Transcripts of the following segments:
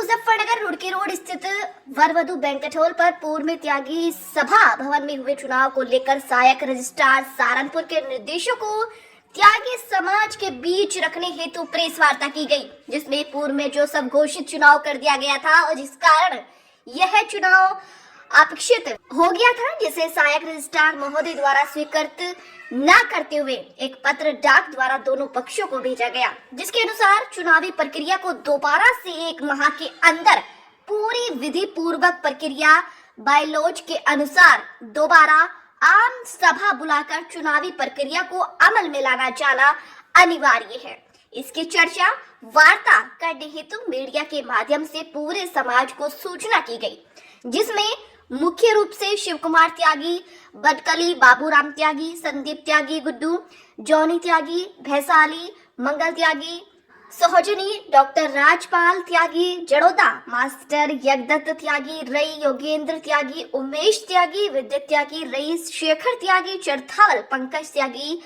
Muzaffarnagar Roorkee road स्थित वर-वधू banquet hall पर पूर्व में त्यागी सभा भवन में हुए चुनाव को लेकर सहायक रजिस्ट्रार सहारनपुर के निर्देशों को त्यागी समाज के बीच रखने हेतु प्रेस वार्ता की गई, जिसमें पूर्व में जो सब घोषित चुनाव कर दिया गया था और जिस कारण यह चुनाव अपेक्षित हो गया था, जिसे सहायक रजिस्ट्रार महोदय द्वारा स्वीकृत न करते हुए एक पत्र डाक द्वारा दोनों पक्षों को भेजा गया, जिसके अनुसार चुनावी प्रक्रिया को दोबारा से 1 माह के अंदर पूरी विधि पूर्वक प्रक्रिया बायलॉज के अनुसार दोबारा आम सभा बुलाकर चुनावी प्रक्रिया को अमल में लाना जाना अनिवार्य है। इसकी चर्चा वार्ता करने हेतु मीडिया के माध्यम से पूरे समाज को सूचना की गई, जिसमें मुख्य रूप से शिव कुमार त्यागी, बटकली बाबूराम त्यागी, संदीप त्यागी गुड्डू, जॉनी त्यागी, भैसाली, मंगल त्यागी, सोहजनी, डॉक्टर राजपाल त्यागी, जड़ोदा, मास्टर यज्ञदत्त त्यागी, रई योगेंद्र त्यागी, उमेश त्यागी, विद्युत त्यागी, रईस शेखर त्यागी, चरथावल पंकज त्यागी,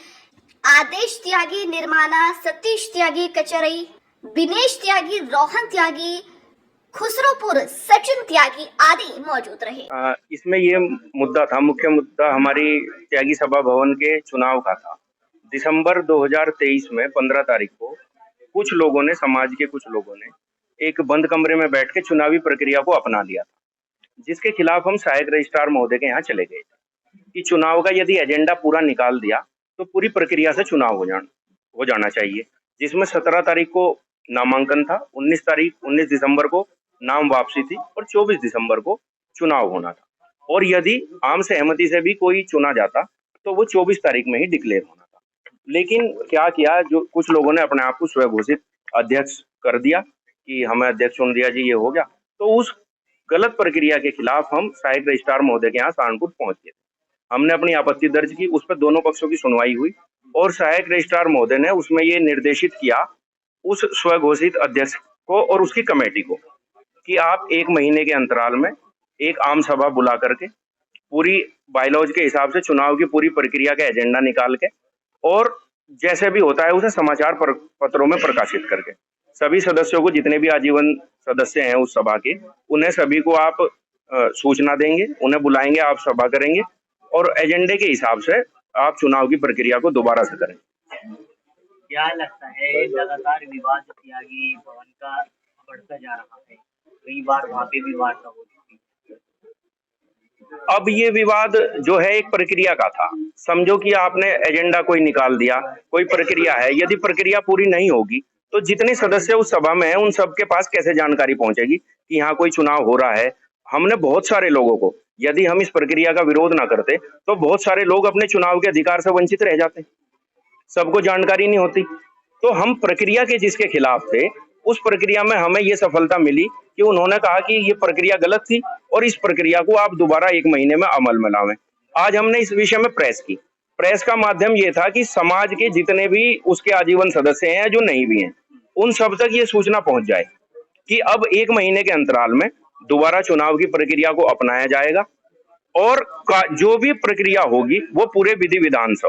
आदेश त्यागी, निर्माणा सतीश त्यागी, कचरई बिनेश त्यागी, रोहन त्यागी, खुसरोपुर सचिन त्यागी आदि मौजूद रहे। इसमें ये मुद्दा था, मुख्य मुद्दा हमारी त्यागी सभा भवन के चुनाव का था। दिसंबर 2023 में 15 तारीख को कुछ लोगों ने, समाज के कुछ लोगों ने एक बंद कमरे में बैठ के चुनावी प्रक्रिया को अपना लिया था, जिसके खिलाफ हम सहायक रजिस्ट्रार महोदय के यहाँ चले गए कि चुनाव का यदि एजेंडा पूरा निकाल दिया तो पूरी प्रक्रिया से चुनाव हो जाना चाहिए, जिसमें 17 तारीख को नामांकन था, 19 दिसंबर को नाम वापसी थी और 24 दिसंबर को चुनाव होना था। और यदि आम सहमति से भी कोई चुना जाता तो वो 24 तारीख में ही डिक्लेयर होना था। लेकिन क्या किया, जो कुछ लोगों ने अपने आप को स्वघोषित अध्यक्ष कर दिया कि हमें अध्यक्ष चुन दिया जी, ये हो गया। तो उस गलत प्रक्रिया के खिलाफ हम सहायक रजिस्ट्रार महोदय के यहाँ सहारनपुर पहुंच गए। हमने अपनी आपत्ति दर्ज की, उस पर दोनों पक्षों की सुनवाई हुई और सहायक रजिस्ट्रार महोदय ने उसमें ये निर्देशित किया उस स्वघोषित अध्यक्ष को और उसकी कमेटी को कि आप 1 महीने के अंतराल में एक आम सभा बुला करके पूरी बायलॉज के हिसाब से चुनाव की पूरी प्रक्रिया का एजेंडा निकाल के और जैसे भी होता है उसे समाचार पत्रों में प्रकाशित करके सभी सदस्यों को, जितने भी आजीवन सदस्य हैं उस सभा के, उन्हें सभी को आप सूचना देंगे, उन्हें बुलाएंगे, आप सभा करेंगे और एजेंडे के हिसाब से आप चुनाव की प्रक्रिया को दोबारा से करें। क्या लगता है, लगातार विवाद त्यागी भवन का बढ़ता जा रहा है, कई बार वहाँ पे भी वार्ता हो चुकी है। अब ये विवाद जो है एक प्रक्रिया का था, समझो कि आपने एजेंडा कोई निकाल दिया, कोई प्रक्रिया है, यदि प्रक्रिया पूरी नहीं होगी तो जितने सदस्य उस सभा में हैं उन सबके पास कैसे जानकारी पहुंचेगी कि यहाँ कोई चुनाव हो रहा है। हमने बहुत सारे लोगों को, यदि हम इस प्रक्रिया का विरोध ना करते तो बहुत सारे लोग अपने चुनाव के अधिकार से वंचित रह जाते, सबको जानकारी नहीं होती। तो हम प्रक्रिया के जिसके खिलाफ थे उस प्रक्रिया में हमें ये सफलता मिली कि उन्होंने कहा कि ये प्रक्रिया गलत थी और इस प्रक्रिया को आप दोबारा 1 महीने में अमल में लावें। आज हमने इस विषय में प्रेस की। प्रेस का माध्यम ये था कि समाज के जितने भी उसके आजीवन सदस्य हैं, जो नहीं भी हैं, उन सब तक ये सूचना पहुंच जाए कि अब 1 महीने के अंतराल में दोबारा चुनाव की प्रक्रिया को अपनाया जाएगा और जो भी प्रक्रिया होगी वो पूरे विधि विधान से